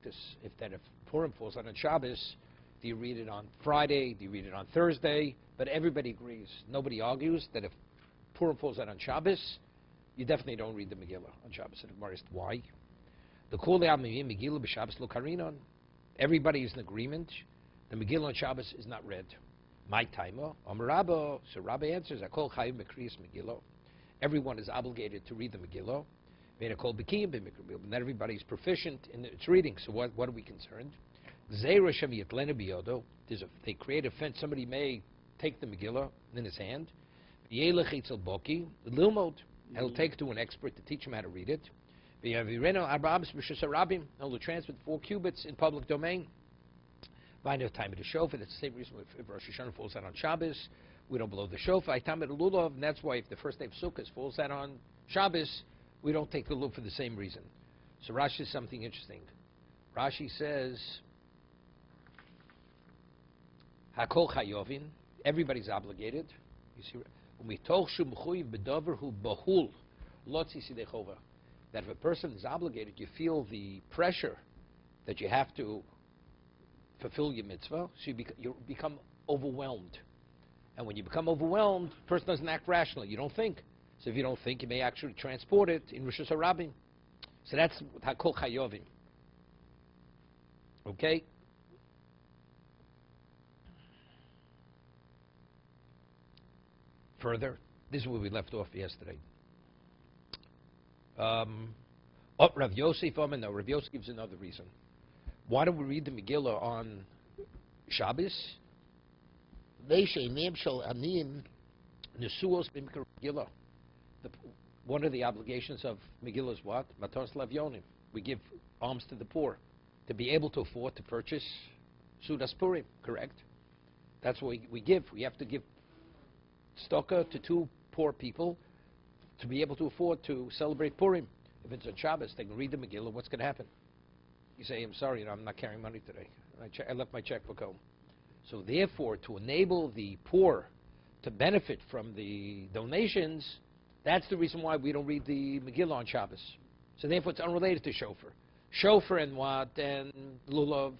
if Purim falls on Shabbos, do you read it on Friday? Do you read it on Thursday? But everybody agrees. Nobody argues that if Purim falls on Shabbos, you definitely don't read the Megillah on Shabbos. And the Gemara is why? The Kol Megillah b'Shabbos lo karinon. Everybody is in agreement. The Megillah on Shabbos is not read. My timer, Rabba. So Rabbi answers, Akol Chayim Mekriyas Megillah. Everyone is obligated to read the Megillah. Not everybody is proficient in its reading. So what are we concerned? They create a fence. Somebody may take the Megillah in his hand. It'll take to an expert to teach him how to read it. Only transferred 4 cubits in public domain. Find a time of the shofar. That's the same reason if Rosh Hashanah falls out on Shabbos, we don't blow the shofar. And that's why if the first day of Sukkot falls out on Shabbos, we don't take the lulav for the same reason. So Rashi says something interesting. Rashi says, Hakol chayovin, everybody's obligated. You see, that if a person is obligated, you feel the pressure that you have to fulfill your mitzvah, so you become overwhelmed. And when you become overwhelmed, the person doesn't act rationally. You don't think. So if you don't think, you may actually transport it in Rosh Hashanah. So that's Hakol Chayovim. Okay? Further, this is where we left off yesterday. Rav Yosef, no, Rav Yosef gives another reason. Why don't we read the Megillah on Shabbos? One of the obligations of Megillah is what? Mattos Lavyonim. We give alms to the poor to be able to afford to purchase Sudas Purim, correct? That's what we give. We have to give tzedakah to 2 poor people to be able to afford to celebrate Purim. If it's on Shabbos, they can read the Megillah. What's going to happen? You say, I'm sorry, I'm not carrying money today. I left my checkbook home. So therefore, to enable the poor to benefit from the donations, that's the reason why we don't read the Megillah on Shabbos. So therefore, it's unrelated to shofar. Shofar and what? And lulav.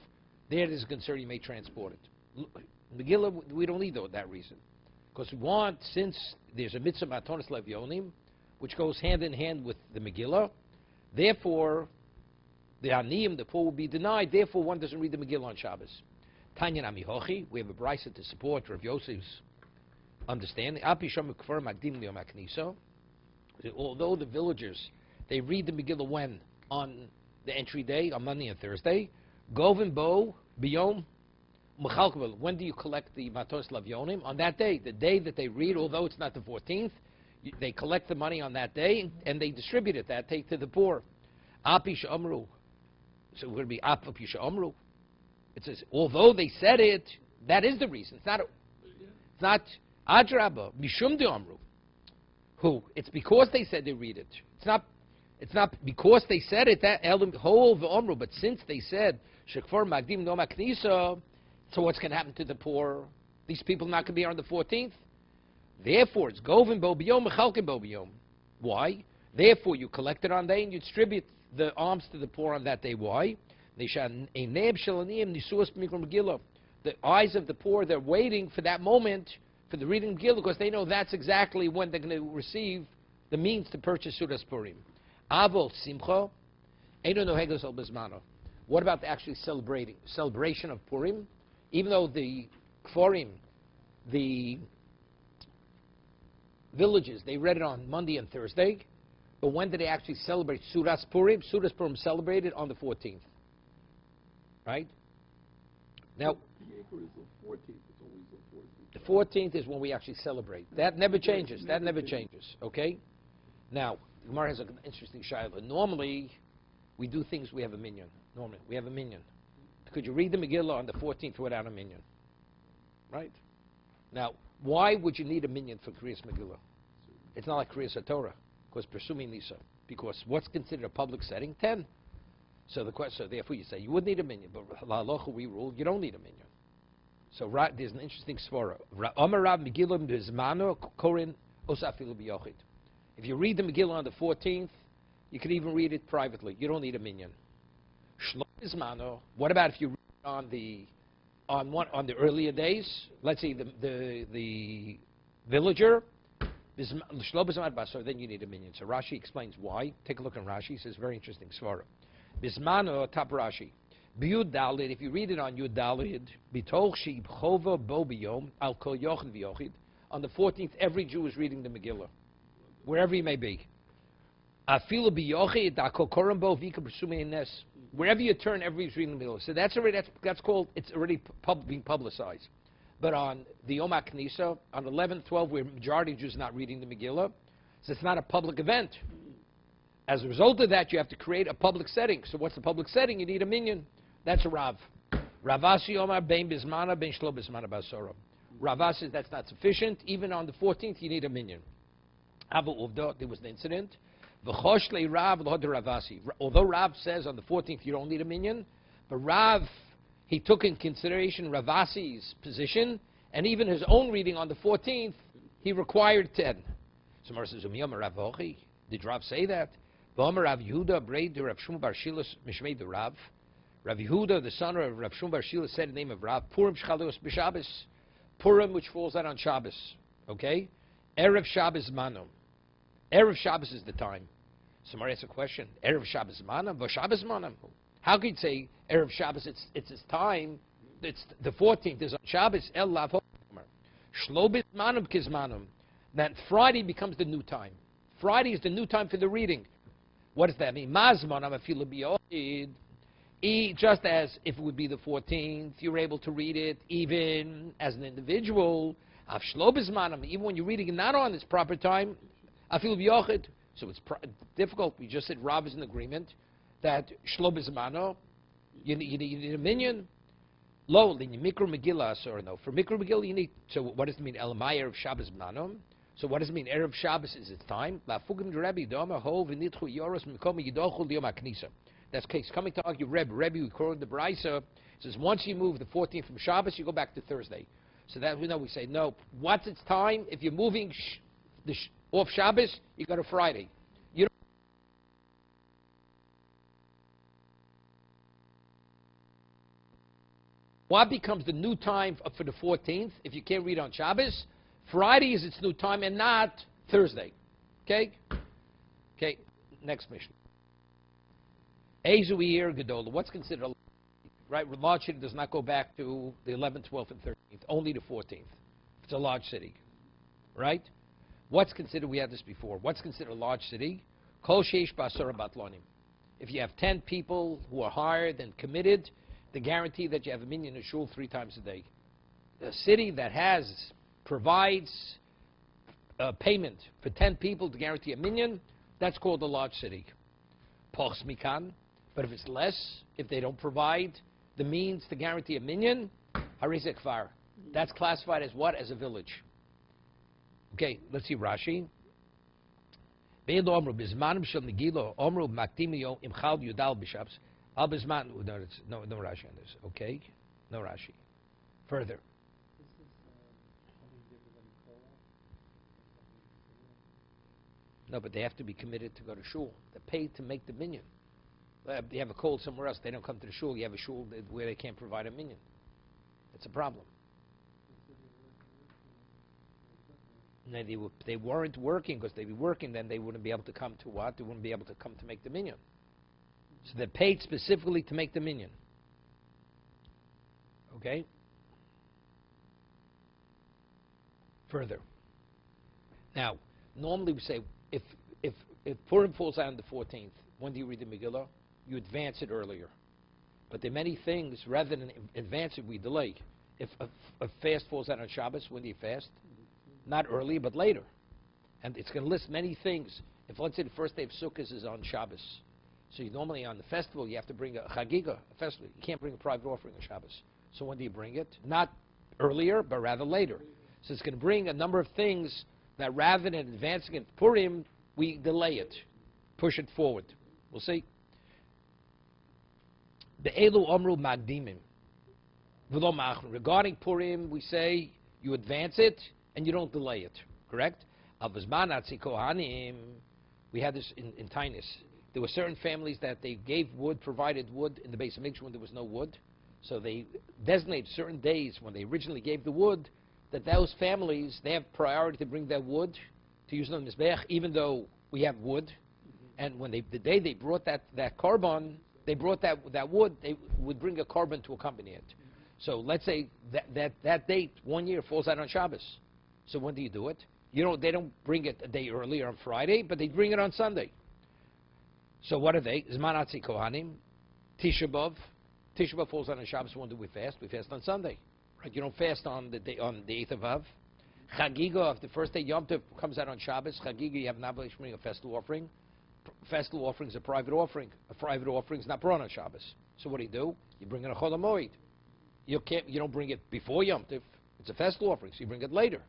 There it is a concern, you may transport it. Megillah, we don't need that reason. Because we want, since there's a mitzvah matonis levyonim, which goes hand in hand with the Megillah, therefore, the aniyim, the poor, will be denied. Therefore, one doesn't read the Megillah on Shabbos. Tanya Amihochi, we have a brisa to support Rav Yosef's understanding. Although the villagers, they read the Megillah when? On the entry day, on Monday and Thursday. Govin bo biyom mechalkel. When do you collect the matos lavyonim? On that day, the day that they read, although it's not the 14th, they collect the money on that day and they distribute it that day to the poor. Apish amru. So we're going to be apish amru. It says, although they said it, that is the reason. It's not adraba mishum de amru. Who? It's because they said they read it. It's not because they said it, that elam whole v'omru, but since they said shekfar magdim no maknisa, so what's going to happen to the poor? These people are not going to be here on the 14th. Therefore, it's govin bo biyom mechalkin bo biyom. Why? Therefore, you collect it on that day and you distribute the alms to the poor on that day. Why? The eyes of the poor, they're waiting for that moment for the reading of Megillah because they know that's exactly when they're going to receive the means to purchase Sudas Purim. Avol Simcha, Eino Nohegas al Bezmano. What about the actually celebration of Purim? Even though the Kforim, the villages, they read it on Monday and Thursday, but when did they actually celebrate Sudas Purim? Sudas Purim celebrated on the 14th. Right? Now, the 14th is when we actually celebrate. That never changes. That never changes. Okay? Now, Gemara has an interesting shayla. Normally, we do things, we have a minyan. Normally, we have a minyan. Could you read the Megillah on the 14th without a minyan? Right? Now, why would you need a minyan for Kriyas Megillah? It's not like Kriyas HaTorah, because presuming Nisa. Because what's considered a public setting? 10. So the question, so therefore you say you would need a minyan, but la halacha we rule you don't need a minyan. So there's an interesting svara. If you read the Megillah on the 14th, you can even read it privately. You don't need a minyan. Bismano. What about if you read on the earlier days? Let's say the villager. Then you need a minyan. So Rashi explains why. Take a look at Rashi. He says very interesting svara. Bismano top Rashi. B'Yud Dalid. If you read it on Yud Dalid, bitoch sheib chova bo biyom al kol yochid v'yochid. On the 14th, every Jew is reading the Megillah, wherever he may be. Afilu biyochid da kol koram bo v'ika b'sumei nes. Wherever you turn, everybody's reading the Megillah. So that's called. It's already being publicized. But on the Yom HaKnisa, on 11, 12, where majority of Jews are not reading the Megillah, so it's not a public event. As a result of that, you have to create a public setting. So what's the public setting? You need a minyan. That's a Rav. Ravasi Omar ben Bismana ben Shlo Bismana Basora. Rav says that's not sufficient. Even on the 14th, you need a minyan. Abu Uvda, there was an incident. V'choshle Rav l'hod Ravasi. Although Rav says on the 14th you don't need a minyan, but Rav, he took in consideration Ravasi's position, and even his own reading on the 14th, he required 10. So Mar says, did Rav say that? Rav Yehuda, Braid, Rav Shmuel Bar Shilas, Mishmei the Rav. Rav Yehuda, the son of Rav Shmuel Bar Shilas, said the name of Rav, Purim Shchalos B'Shabbos. Purim, which falls out on Shabbos. Okay? Erev Shabbos Manum. Erev Shabbos is the time. So Mar asks a question. Erev Shabbos Manum? V'Shabbos Manum? How could you say Erev Shabbos, it's his time, it's the 14th is on Shabbos, El Lav Homer. Shlobit Manum Kizmanum. Then Friday becomes the new time. Friday is the new time for the reading. What does that mean? Mazmanam afilu biyod. Just as if it would be the 14th, you're able to read it even as an individual. Av Shlobit Manum, even when you're reading it not on its proper time, afilu biyod. So it's difficult. We just said Rav is in agreement that Shlo Bizmano, you need a minyan. Lo, Mikro Megillah, or no. For Mikro Megillah, you need, so what does it mean? Elamai Erev Shabbos B'nanom. So what does it mean? Erev Shabbos is its time. La Fugim Rebbe, Doma, Ho, V'nitchu, Yoros, Mekom, Yidochul, Yom HaKnisa. That's case coming to argue Rebbe. Rebbe, we call the Braisa, says once you move the 14th from Shabbos, you go back to Thursday. So that we know, we say, no, what's its time? If you're moving off Shabbos, you go to Friday. What becomes the new time for the 14th if you can't read on Shabbos? Friday is its new time and not Thursday. Okay? Okay, next mission. Ezuir Gedola. What's considered a large city? Right? Large city does not go back to the 11th, 12th, and 13th, only the 14th. It's a large city. Right? What's considered, we had this before, what's considered a large city? Kol sheish b'asara batlonim. If you have 10 people who are hired and committed, the guarantee that you have a minyan in shul 3 times a day. A city that provides payment for 10 people to guarantee a minyan, that's called a large city. Pochs mikan. But if it's less, if they don't provide the means to guarantee a minyan, harizek kfar. That's classified as what? As a village. Okay, let's see Rashi. No Rashi on this. Okay, no Rashi. Further. No, but they have to be committed to go to shul. They're paid to make the minyan. They have a cold somewhere else. They don't come to the shul. You have a shul where they can't provide a minyan. It's a problem. No, they weren't working because they'd be working. Then they wouldn't be able to come to what? They wouldn't be able to come to make the minyan. So they're paid specifically to make the minyan. Okay? Further. Now, normally we say, if Purim falls out on the 14th, when do you read the Megillah? You advance it earlier. But there are many things, rather than advance it, we delay. If a fast falls out on Shabbos, when do you fast? Not earlier, but later. And it's going to list many things. If, let's say, the first day of Sukkot is on Shabbos, so you normally on the festival, you have to bring a chagiga, a festival. You can't bring a private offering on Shabbos. So when do you bring it? Not earlier, but rather later. So it's going to bring a number of things that rather than advancing it Purim, we delay it, push it forward. We'll see. The Elu Omru Magdimim. Regarding Purim, we say you advance it and you don't delay it. Correct? We had this in Tainus. There were certain families that they gave wood, provided wood in the base of Mikdash when there was no wood. So they designate certain days when they originally gave the wood, that those families, they have priority to bring that wood to use it on the Mizbeach, even though we have wood. And when the day they brought that korban, they brought that wood, they would bring a korban to accompany it. So let's say that date, 1 year, falls out on Shabbos. So when do you do it? They don't bring it a day earlier on Friday, but they bring it on Sunday. So what are they? Zman Atzi Kohanim, Tisha B'Av. Tisha B'Av falls on Shabbos. When do we fast? We fast on Sunday. Right? You don't fast on the 8th of Av. Chagiga, if the first day Yom Tov comes out on Shabbos, Chagiga, you have an obligation to bring a festival offering. Festival offering is a private offering. A private offering is not brought on Shabbos. So what do? You bring in a Chol HaMoed. You don't bring it before Yom Tov. It's a festival offering, so you bring it later.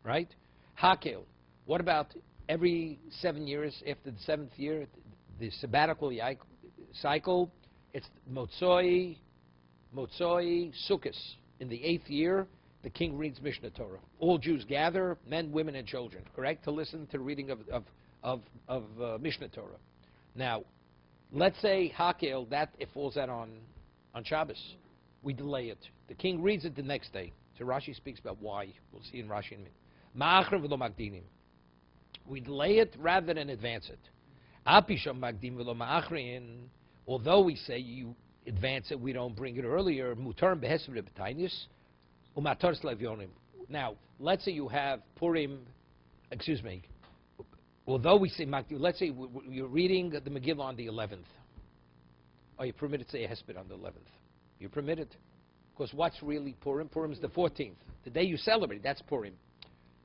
Right? Hakel. What about every 7 years after the 7th year, the sabbatical cycle? It's Motzoi, Sukkos. In the 8th year, the king reads Mishnah Torah. All Jews gather, men, women, and children, correct, to listen to the reading of Mishnah Torah. Now, let's say Hakel, that it falls out on Shabbos. We delay it. The king reads it the next day. So Rashi speaks about why. We'll see in Rashi in a minute. Ma'achrim v'lo magdinim. We delay it rather than advance it. Apisham magdim v'lo ma'achrin. Although we say you advance it, we don't bring it earlier. Mutar behesed b'tainis u'matar slavyonim. Now, let's say you have Purim. Excuse me. Although we say magdim, let's say you're reading the Megillah on the 11th. Are you permitted to say a hesped on the 11th? You're permitted. Because what's really Purim? Purim is the 14th. The day you celebrate, that's Purim.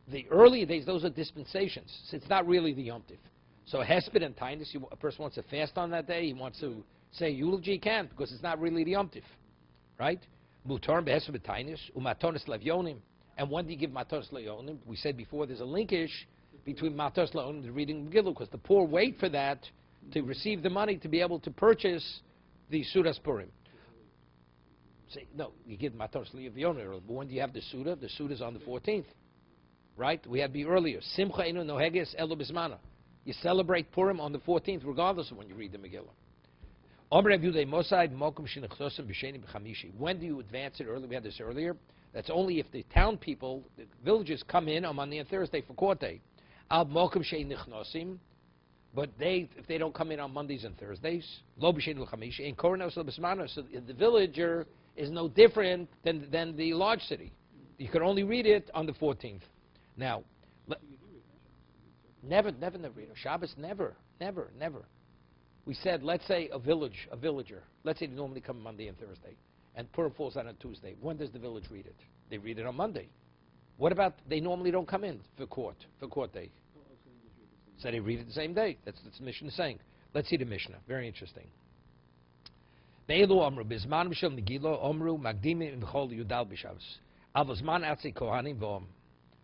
The earlier days, those are dispensations. So it's not really the Yom Tiv. So hesped and tainus, a person wants to fast on that day, he wants to say eulogy, he can't, because it's not really the Yom Tiv. Right? Mutar behesped tainus, umatonis lavyonim. And when do you give matos lavyonim? We said before there's a linkage between matos lavyonim and the reading of Megillah, because the poor wait for that to receive the money to be able to purchase the Sudas Purim. Say, no, you give matos lavyonim early, but when do you have the Suda? The Suda is on the 14th. Right? We had to be earlier. Simcha inu noheges elo bismana. You celebrate Purim on the 14th, regardless of when you read the Megillah. When do you advance it early? We had this earlier. That's only if the town people, the villagers, come in on Monday and Thursday for court day. But if they don't come in on Mondays and Thursdays, so the villager is no different than the large city. You can only read it on the 14th. Now, never. Shabbos, never. We said, let's say a villager. Let's say they normally come Monday and Thursday, and Purim falls on a Tuesday. When does the village read it? They read it on Monday. What about they normally don't come in for court day? So they read it the same day. That's what the Mishnah is saying. Let's see the Mishnah. Very interesting.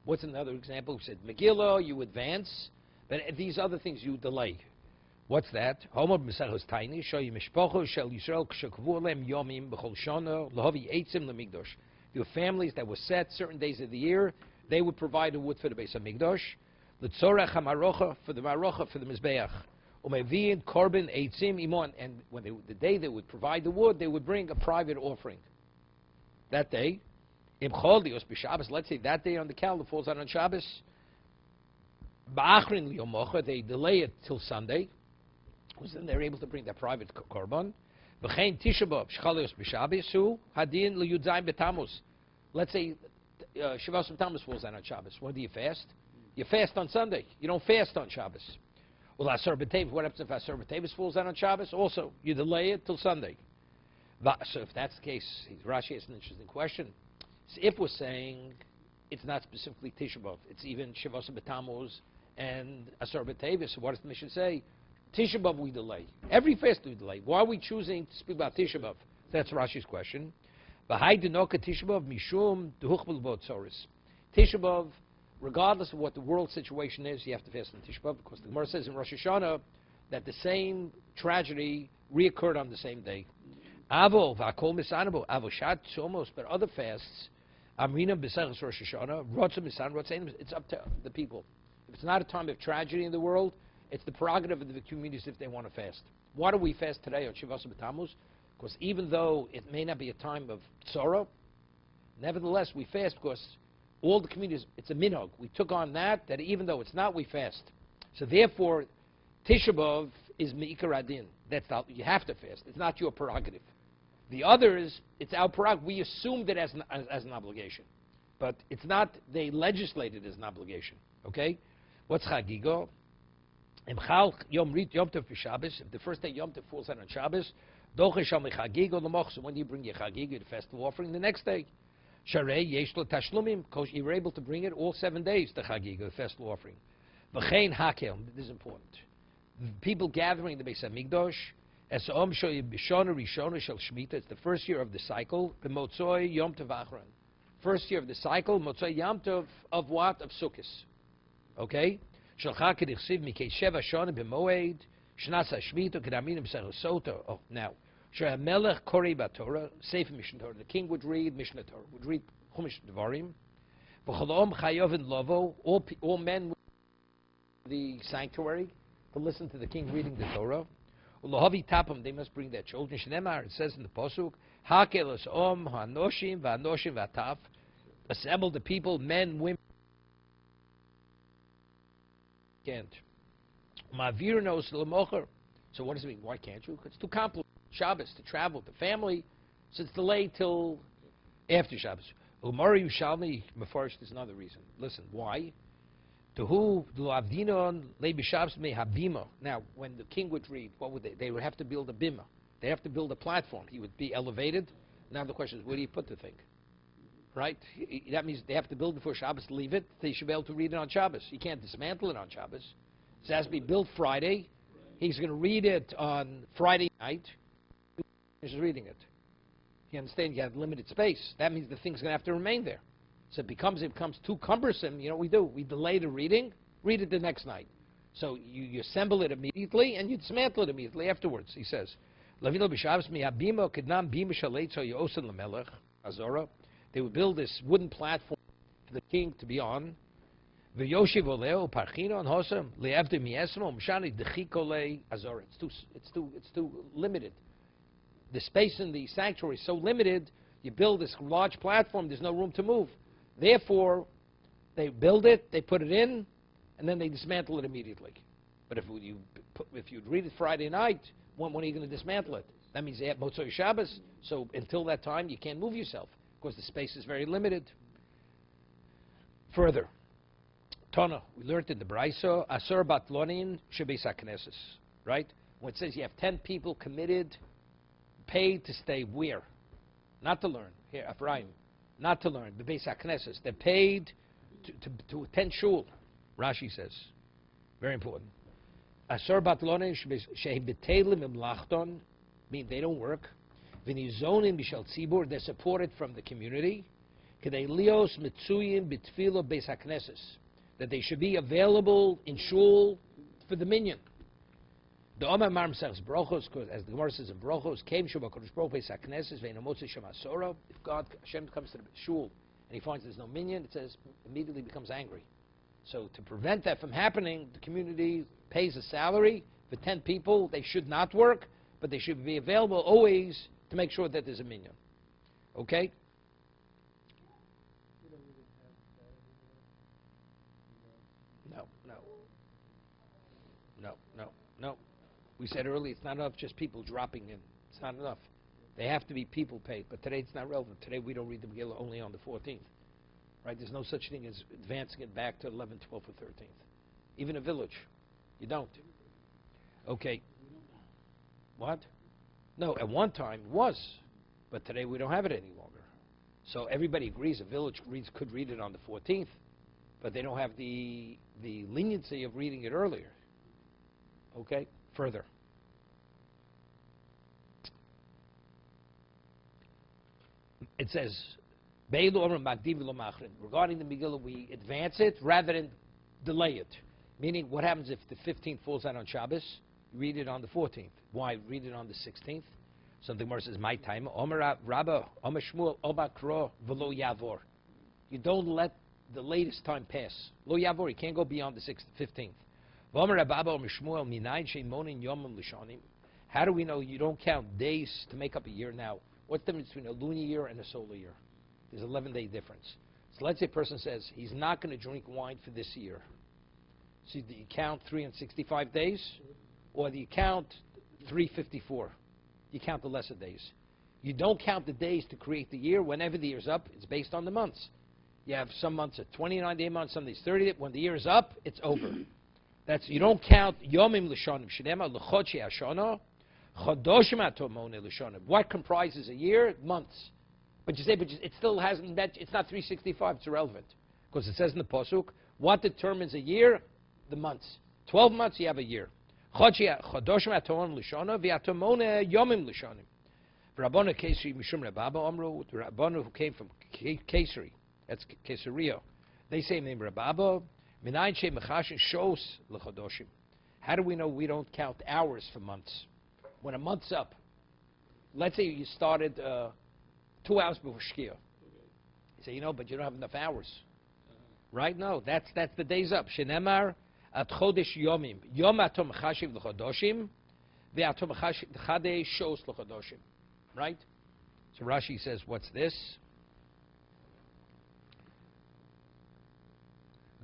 What's another example? We said Megillah, you advance, but these other things you delay. What's that? Your families that were set certain days of the year, they would provide a wood for the base of Mikdash, for the marocha, for the mizbeach. And when the day they would provide the wood, they would bring a private offering. That day, let's say that day on the calendar falls out on Shabbos, they delay it till Sunday, because then they're able to bring their private korban. Let's say Shavas Tammuz falls out on Shabbos. When do you fast? You fast on Sunday. You don't fast on Shabbos. Well, Asar B'Tevis, what happens if Asar B'Tevis falls out on Shabbos? Also, you delay it till Sunday. So if that's the case, Rashi has an interesting question. So if we're saying it's not specifically Tisha B'Av, it's even Shavas Tammuz and Asar B'Tevis, so what does the Mishnah say? Tisha B'Av we delay. Every fast we delay. Why are we choosing to speak about Tisha B'Av? That's Rashi's question. Tisha B'Av, regardless of what the world situation is, you have to fast on Tisha B'Av, because the Gemara says in Rosh Hashanah that the same tragedy reoccurred on the same day. But other fasts, it's up to the people. If it's not a time of tragedy in the world, It's the prerogative of the communities if they want to fast. Why do we fast today on Shivas B'Tammuz? Because even though it may not be a time of sorrow, nevertheless we fast because all the communities, it's a minhag. We took on that even though it's not, we fast. So therefore, Tisha B'Av is Me'ikar Adin. You have to fast. It's not your prerogative. The others, it's our prerogative. We assumed it as an obligation. But it's not, they legislated as an obligation. Okay? What's Chagigo? If the first day Yom Tov falls out on Shabbos, so when do you bring your Chagigo, the festival offering? The next day. Because you were able to bring it all 7 days, the Chagigo, the festival offering. This is important. People gathering the Beis HaMikdash, it's the first year of the cycle, first year of the cycle, Motzoi Yom Tov of what? Of Sukkot. Okay? Oh, now, the king would read Mishnah Torah, would read Chumash Devarim. All men would the sanctuary to listen to the king reading the Torah. They must bring their children. It says in the Pasuk, assemble the people, men, women. Can't. So what does it mean? Why can't you? It's too complicated. Shabbos, to travel, to family, so it's delayed till after Shabbos. Umar Yushalmi Mefarish is another reason. Listen, why? To who? Now, when the king would read, what would they? They would have to build a bima. They have to build a platform. He would be elevated. Now the question is, where do you put the thing? Right? That means they have to build before Shabbos, leave it. They should be able to read it on Shabbos. You can't dismantle it on Shabbos. It has to be built Friday. He's going to read it on Friday night. He's reading it. You understand? You have limited space. That means the thing's going to have to remain there. So it becomes too cumbersome. You know what we do? We delay the reading, read it the next night. So you assemble it immediately, and you dismantle it immediately afterwards, he says. They would build this wooden platform for the king to be on. It's too limited. The space in the sanctuary is so limited, you build this large platform, there's no room to move. Therefore, they build it, they put it in, and then they dismantle it immediately. But if you'd read it Friday night, when are you going to dismantle it? That means they have Motzoi Shabbos, so until that time, you can't move yourself, because the space is very limited. Further, Tana, we learned in the Braiso, Asur Batlonin Shebeis HaKnesses, right? When it says you have 10 people committed, paid to stay where? Not to learn. Here, Ephraim. Not to learn. The Beis HaKnesses. They're paid to attend shul. Rashi says. Very important. Asur Batlonin Shehi Betelim Imlachton, mean they don't work. V'nizonin Bishal Tzibur, they're supported from the community. Kedei Lios Mitzuyim B'tfilo Beis HaKnesses, that they should be available in shul for the minyan. The Omar Marm says Brochos, as the Gemara says in Brochos, came Shubha Kodesh Baruch Beis HaKnesses Ve'inamotzi Shem Asora. If God, Hashem comes to the shul and he finds there's no minyan, it says immediately becomes angry. So to prevent that from happening, the community pays a salary for 10 people. They should not work, but they should be available always to make sure that there's a minyan. Okay? No. We said earlier it's not enough just people dropping in. It's not enough. They have to be people paid. But today it's not relevant. Today we don't read the Megillah only on the 14th. Right? There's no such thing as advancing it back to 11th, 12th, or 13th. Even a village. You don't. Okay. What? No, at one time it was. But today we don't have it any longer. So everybody agrees a village could read it on the 14th. But they don't have the leniency of reading it earlier. Okay, further. It says, regarding the Megillah, we advance it rather than delay it. Meaning, what happens if the 15th falls out on Shabbos? You read it on the 14th. Why read it on the 16th? So the Gemara says, my time. Omer Rabba, Omer Shmuel, Oba Kro, V'lo Yavor. You don't let the latest time pass. Lo Yavor, you can't go beyond the 15th. How do we know you don't count days to make up a year now? What's the difference between a lunar year and a solar year? There's an 11-day difference. So let's say a person says he's not going to drink wine for this year. So do you count 365 days? Or do you count 354? You count the lesser days. You don't count the days to create the year. Whenever the year's up, it's based on the months. You have some months at 29-day months, some days 30. When the year is up, it's over. You don't count Yomim L'shonim. Shnema L'chodshi Hashana. Chodoshim Atomone L'shonim. What comprises a year? Months. But you say, it still hasn't, it's not 365, it's irrelevant. Because it says in the Pasuk, what determines a year? The months. 12 months, you have a year. Chodoshim Atomone L'shonim. V'atomone Yomim L'shonim. Rabbanu Kesri Mishum Rababa Omru, the Rabbanu who came from Kesri, that's Caesarea. They say name Rababa. Minayin She Mechashin Shos L'Chodoshim. How do we know we don't count hours for months? When a month's up, let's say you started 2 hours before Shkia. You say, but you don't have enough hours. Right? No, that's the days up. Shenemar at Chodesh Yomim. Yom Atom Mechashiv L'Chodoshim. Ve'atom Chadei Shos L'Chodoshim. Right? So Rashi says, what's this?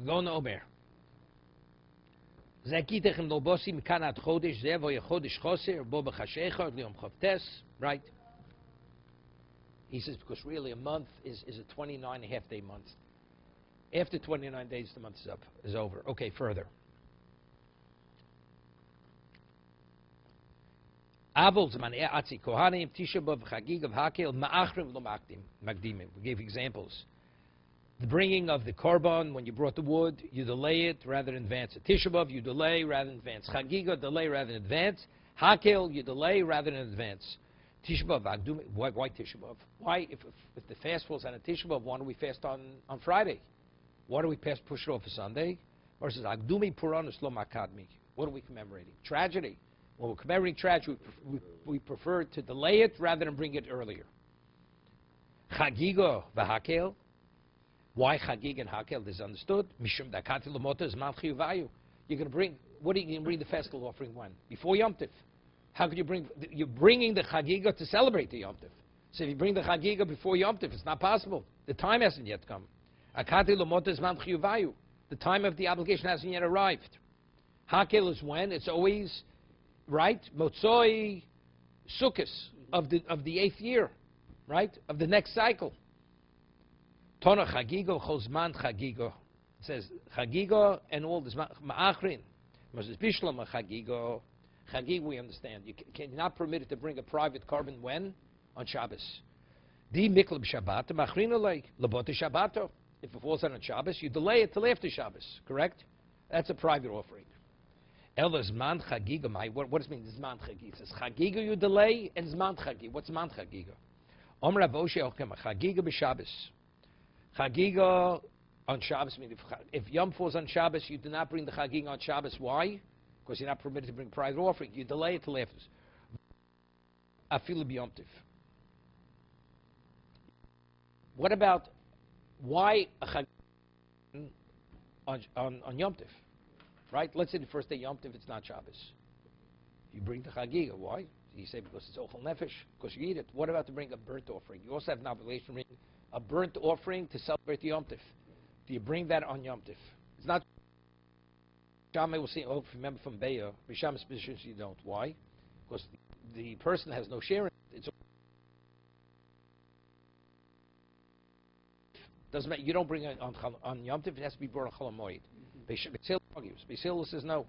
Gon Omer. Right? He says, because really a month is a 29.5-day month. After 29 days, the month is over. Okay, further. We gave examples. The bringing of the korban, when you brought the wood, you delay it rather than advance it. Tisha B'Av, you delay rather than advance. Chagiga, delay rather than advance. Hakel, you delay rather than advance. Tisha B'Av, why Tisha B'Av? Why, if the fast falls on a Tisha B'Av, why don't we fast on Friday? Why do we push it off for Sunday? Versus Agdumi Puranus Lo Makadmi. What are we commemorating? Tragedy. When we're commemorating tragedy, we prefer to delay it rather than bring it earlier. Chagiga v'hakel. Why Chagig and Hakel is understood. Mishum dakati l'mota is man chiyuvayu. You're going to bring, what are you going to bring the festival offering when? Before Yom Tiv. How could you bring, you're bringing the Chagiga to celebrate the Yom Tiv. So if you bring the Chagiga before Yom Tiv, it's not possible. The time hasn't yet come. Akati l'mota is man chiyuvayu. The time of the obligation hasn't yet arrived. Hakel is when? It's always, right? Motzoi Sukkos of the 8th year, right? Of the next cycle. Tona Chagigo, Chosman Chagigo. It says Chagigo and all this Ma'achrin. Moses Bishlam Chagigo. Chagig, we understand. You cannot permit it to bring a private carbon when? On Shabbos. Di Mikla B'Shabbat, Ma'achrin Olei, Labot Shabbato. If it falls on Shabbos, you delay it till after Shabbos, correct? That's a private offering. Elas Man Chagiga, what does it mean, Zman Chagiga? It says Chagiga you delay and Zman Chagiga. What's Zman Chagiga? Om Raboshe Ochem, Chagiga B'Shabbos. Chagiga on Shabbos, if Yom falls on Shabbos, you do not bring the Chagiga on Shabbos. Why? Because you're not permitted to bring private offering. You delay it till after. Afilu b'Yom Tiv. What about why a Chagiga on Yom Tiv? Right? Let's say the first day Yom Tiv, it's not Shabbos. You bring the Chagiga. Why? You say because it's Ochel Nefesh, because you eat it. What about to bring a burnt offering? You also have an obligation to bring a burnt offering to celebrate the Yom Tiv. Do you bring that on Yom Tiv? It's not. Shammai will say, if you remember from Be'ah, Risham's position you don't. Why? Because the person has no share in it. It's doesn't matter. You don't bring it on Yom Tiv. It has to be brought on Chol HaMoed. Beis argues. Beis says no.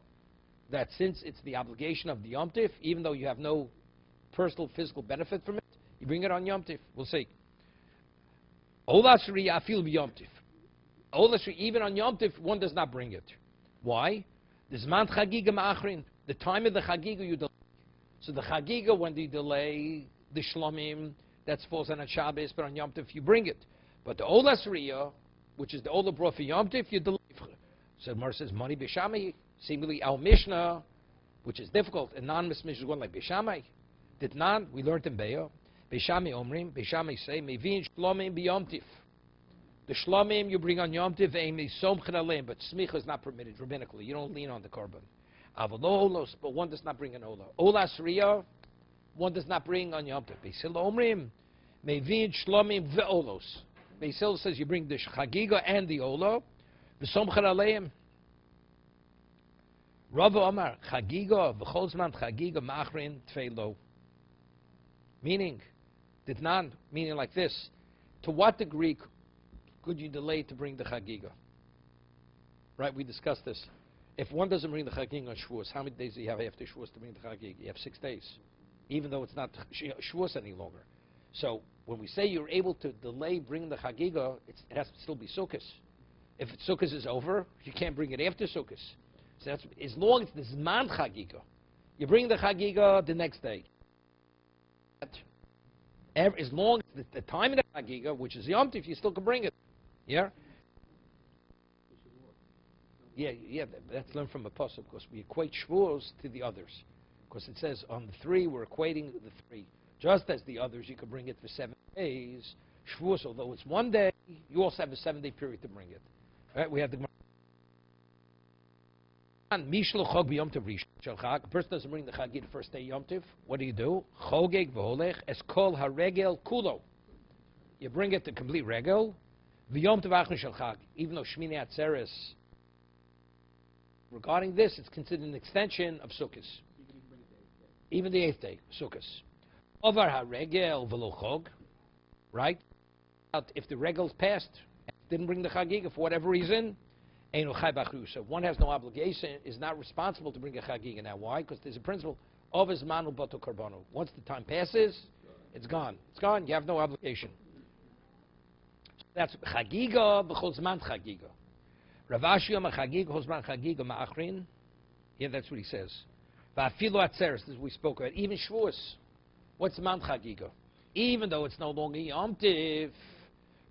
That since it's the obligation of the Yom Tiv, even though you have no personal physical benefit from it, you bring it on Yom Tiv. We'll see. Olasri afil b'Yom Tiv. Olasri, even on Yom Tiv, one does not bring it. Why? The Zman Chagiga Ma'achrin. The time of the Chagiga you delay. So the Chagiga, when you delay the Shlomim, that falls on a Shabbos, but on Yom Tiv you bring it. But the Olasriya, which is the Ola brought for Yom Tiv, you delay. So Mar says, Mani B'Shamai, seemingly our Mishnah, which is difficult, and non-Mishnah going like B'Shamai. Did not, we learned in Be'ah. B'Shamai Omrim, B'Shamai say, Mevin Shlomim b'Yom Tiv. The shlamim you bring on Yom Tov, but smicha is not permitted rabbinically. You don't lean on the korban. Avalo olos, but one does not bring an ola. Ola sriya, one does not bring on Yom Tov. Beisil omrim, mevin shlamim ve'olos. Beisil says you bring the chagiga and the ola. V'somcha aleim. Rava Omar chagiga v'cholzman chagiga machrin tfeilo. Meaning, did not meaning like this. To what degree could you delay to bring the chagiga? Right, we discussed this. If one doesn't bring the chagiga on Shavuos, how many days do you have after Shavuos to bring the chagiga? You have 6 days, even though it's not Shavuos any longer. So when we say you're able to delay bringing the chagiga, it has to still be Sukkot. If Sukkot is over, you can't bring it after Sukkot. So that's, as long as there's man chagiga, you bring the chagiga the next day. As long as the time of the chagiga, which is Yom Tov, you still can bring it. Yeah? Yeah, that's learned from a pasuk, because we equate Shavuos to the others. Because it says on the 3, we're equating the 3. Just as the others, you could bring it for 7 days. Shavuos, although it's 1 day, you also have a 7-day period to bring it. Right? We have the a person doesn't bring the chagi the first day Yom Tov. What do? Chogeg v'holech es kol haregel kulo. You bring it to complete regel. V'yom Tov achron shel chag. Even though Shmini Atzeres, regarding this, it's considered an extension of Sukkot. Even the 8th day, Sukkot. Over haregel v'lo chog. Right? If the regel's passed, didn't bring the chagiga for whatever reason, so one has no obligation, is not responsible to bring a chagiga. Now, why? Because there's a principle of his manu bato karbano. Once the time passes, it's gone. It's gone. You have no obligation. That's chagiga b'chol zman chagiga. Rav Ashi Yom chagiga b'chol zman chagiga ma'achrin. Yeah, that's what he says. Va'afilu atzeres. This is what we spoke about. Even Shavuos. What's zman chagiga? Even though it's no longer Yom Tiv,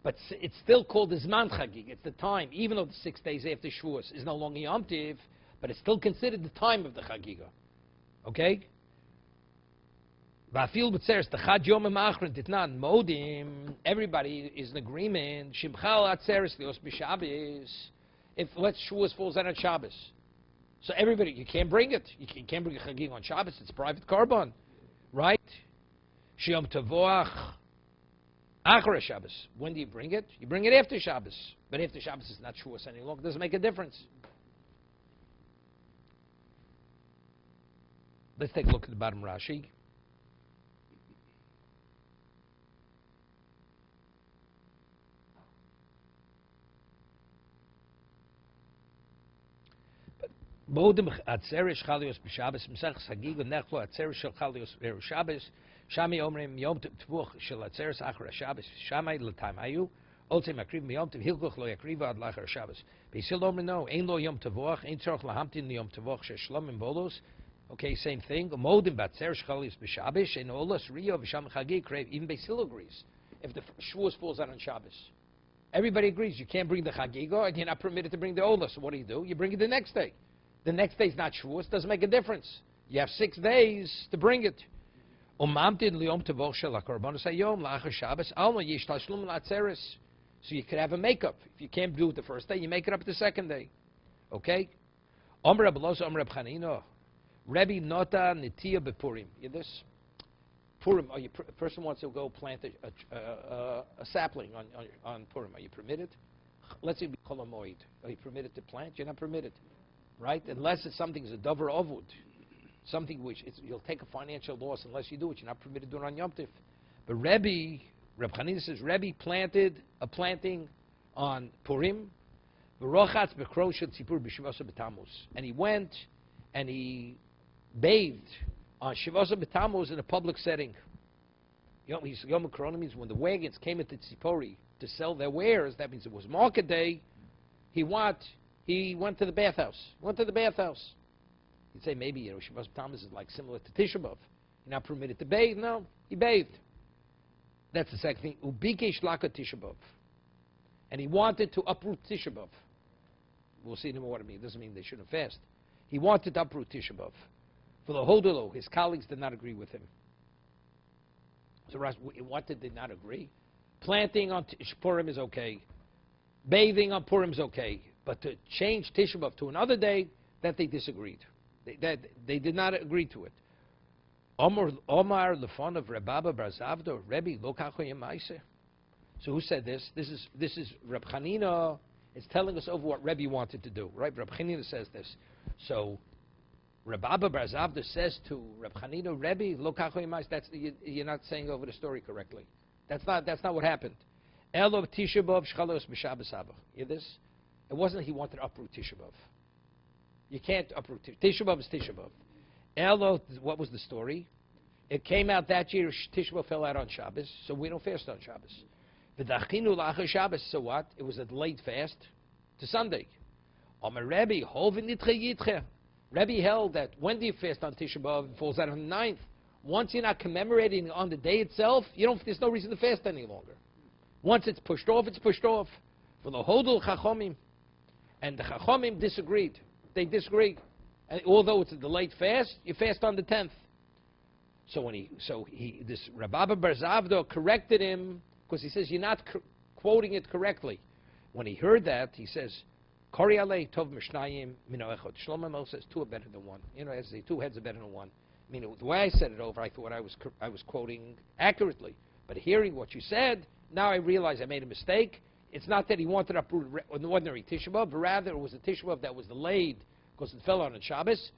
but it's still called the Zman Chagig. It's the time, even though the 6 days after Shavuos is no longer Yom Tiv, but it's still considered the time of the Chagiga. Okay? Va'afil b'tzeres the Chad Yom Ma'achron did not modim. Everybody is in agreement. Shimchal atzeres lios b'Shabbos. If let's Shavuos falls out on Shabbos, so everybody, you can't bring it. You can't bring a Chagiga on Shabbos. It's private carbon, right? Shiyom Tavoach. Achra Shabbos. When do you bring it? You bring it after Shabbos. But after Shabbos is not Shavuos any longer. It doesn't make a difference. Let's take a look at the bottom Rashi. Modim atzeres chalios b'Shabbos Mesach Hagiga nechlo atzeres shel chalios b'Shabbos Shami omrim Yom Tov shel atzeres achar Shabbos Shamai l'time hayu Oltzei makriv Yom Tov hilkoch lo yakriva ad lachar Shabbos Beisil omrim no ein lo Yom Tovach ein tzorch lahamtin Yom Tovach sheshlomim bolos. Okay, same thing. Modim batzeres chalios b'Shabbos ein olas riyo v'sham chagig krev. Even Beisil agrees if the Shavuos falls out on Shabbos. Everybody agrees you can't bring the chagiga and you're not permitted to bring the olas. So what do? You bring it the next day. The next day is not Shavuos. Doesn't make a difference. You have 6 days to bring it. So you could have a makeup. If you can't do it the first day, you make it up the 2nd day. Okay? Rebbe Nota Nitiya Bepurim. You this? Purim. A person wants to go plant a sapling on Purim. Are you permitted? Let's say Cholamoid. Are you permitted to plant? You're not permitted. Right? Unless it's something that's a davar avud, something which you'll take a financial loss unless you do it. You're not permitted to do it on Yom Tov. But Reb Chanina says, Rebbe planted a planting on Purim, and he went and he bathed on Shivasa B'Tammuz in a public setting. Yom Koronim means when the wagons came into Tzipori to sell their wares, that means it was market day, he went to the bathhouse. You'd say maybe, Shabbos B'Tammuz is like similar to Tisha B'Av. You're not permitted to bathe. No, he bathed. That's the second thing. Ubikesh laka Tisha B'Av. And he wanted to uproot Tisha B'Av. We'll see in a minute what it means. It doesn't mean they shouldn't fast. He wanted to uproot Tisha B'Av. For the Hodelo, his colleagues did not agree with him. So what did they not agree? Planting on Purim is okay. bathing on Purim is okay, but to change Tisha B'Av to another day, that they disagreed. They did not agree to it. Omar Lefon of Rebaba Brazavdo, Rebbe Lokacho Yemaise. So who said this? This is Reb Chanina. It's telling us over what Rebbe wanted to do, right? Reb Chanina says this. So Rebaba Brazavdo says to Reb Chanina, Rebbe Lokacho Yemaise. You're not saying over the story correctly. That's not what happened. Elo Tisha B'Av Shchalos B'Shabbos Haba. Hear this? It wasn't he wanted to uproot Tisha B'Av. You can't uproot Tisha B'Av is Tisha B'Av. Elo, what was the story? It came out that year Tisha B'Av fell out on Shabbos, so we don't fast on Shabbos. V'dachinu l'achar Shabbos, so what? It was a delayed fast to Sunday. Omer Rebbe, hovin nitche yitche. Rebbe held that when do you fast on Tisha B'Av? It falls out on the 9th. Once you're not commemorating on the day itself, there's no reason to fast any longer. Once it's pushed off, it's pushed off. For the hodul chachomim, and the chachomim disagreed. They disagreed. And although it's a delayed fast, you fast on the 10th. So this Rababa Bar Zavdo corrected him because he says you're not quoting it correctly. When he heard that, he says, Kori alei tov mishnayim mino echot. Shlomo Melech says two are better than one. As the two heads are better than one. The way I said it over, I thought I was quoting accurately. But hearing what you said, now I realize I made a mistake. It's not that he wanted to uproot an ordinary Tisha B'Av, but rather it was a Tisha B'Av that was delayed because it fell on a Shabbos,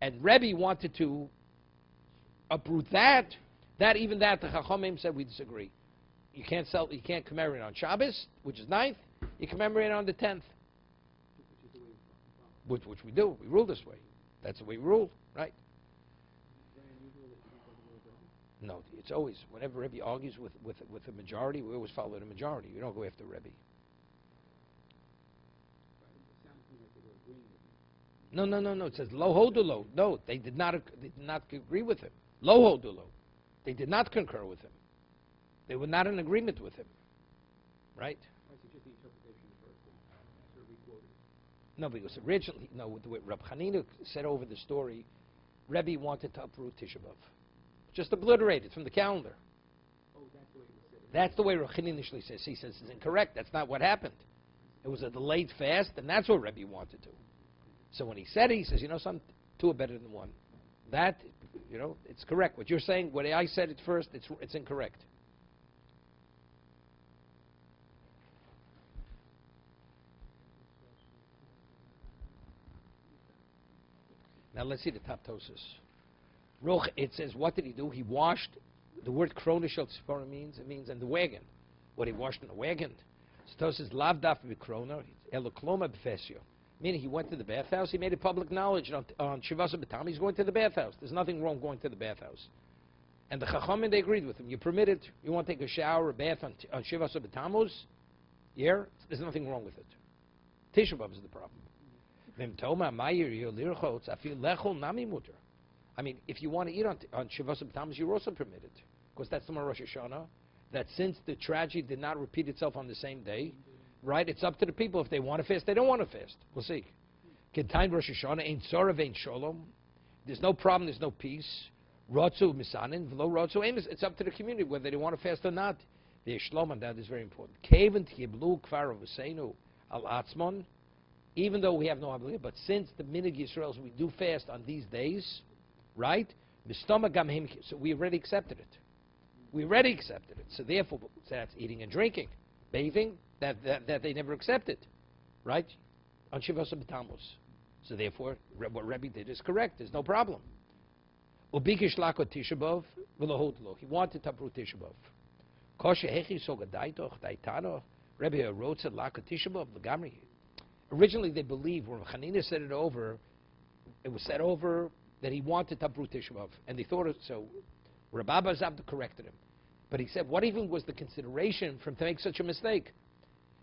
and Rebbe wanted to uproot that. The Chachamim said we disagree. You can't commemorate on Shabbos, which is 9th. You commemorate on the 10th, which we do. We rule this way. That's the way we rule, right? No, it's always, whenever Rebbe argues with a majority, we always follow the majority. We don't go after Rebbe. No. It says lo hodulo. No, they did not agree with him. Lo hodulo. They did not concur with him. They were not in agreement with him. Right? No, because originally, the way Reb Chanina said over the story, Rebbe wanted to uproot Tisha B'Av. Just obliterate it from the calendar. Oh, that's the way Reb Chanina initially says. He says it's incorrect. That's not what happened. It was a delayed fast, and that's what Rebbe wanted to. So when he said it, he says, some two are better than one. That, it's correct. What you're saying, what I said at first, it's incorrect. Now let's see the top Tosas. Roch, it says, what did he do? He washed. The word kronishel tzipora means in the wagon. What he washed in the wagon. So Tosas lav daf b'krona elokloma b'fesio. Meaning he went to the bathhouse. He made it public knowledge on Shivasa B'tam. He's going to the bathhouse. There's nothing wrong going to the bathhouse. And the Chachamim, they agreed with him. You permit it. You want to take a shower, a bath on Shivasa B'tamuz? Yeah, there's nothing wrong with it. Tisha B'Av is the problem. If you want to eat on Shivasa B'tamuz, you're also permitted. Because that's the Rosh Hashanah. That since the tragedy did not repeat itself on the same day, right? It's up to the people if they want to fast. They don't want to fast. We'll see. Rosh Hashanah ain't sorav ain't shalom. There's no problem. There's no peace. Rotzu misanin v'lo rotzu amos. It's up to the community whether they want to fast or not. The shalom on that is very important. Kaven tiblu kvar v'seinu al atzmon. Even though we have no obligation, but since the minig Yisraels we do fast on these days, right? So we already accepted it. We already accepted it. So therefore, that's eating and drinking, bathing. That they never accepted, right? On Shivasa B'Tamuz. So therefore, what Rebbe did is correct. There's no problem. Ubikish lako Tisha B'Av v'lohodlo. He wanted to uproot Tisha B'Av. Koshe hechi soga daitoch daitano. Rebbe wrote lako Tisha B'Av l'gamri. Originally, they believed when Chanina said it was said over that he wanted to uproot Tisha B'Av, and they thought it so. Rabbi Zabda corrected him, but he said, what even was the consideration for him to make such a mistake?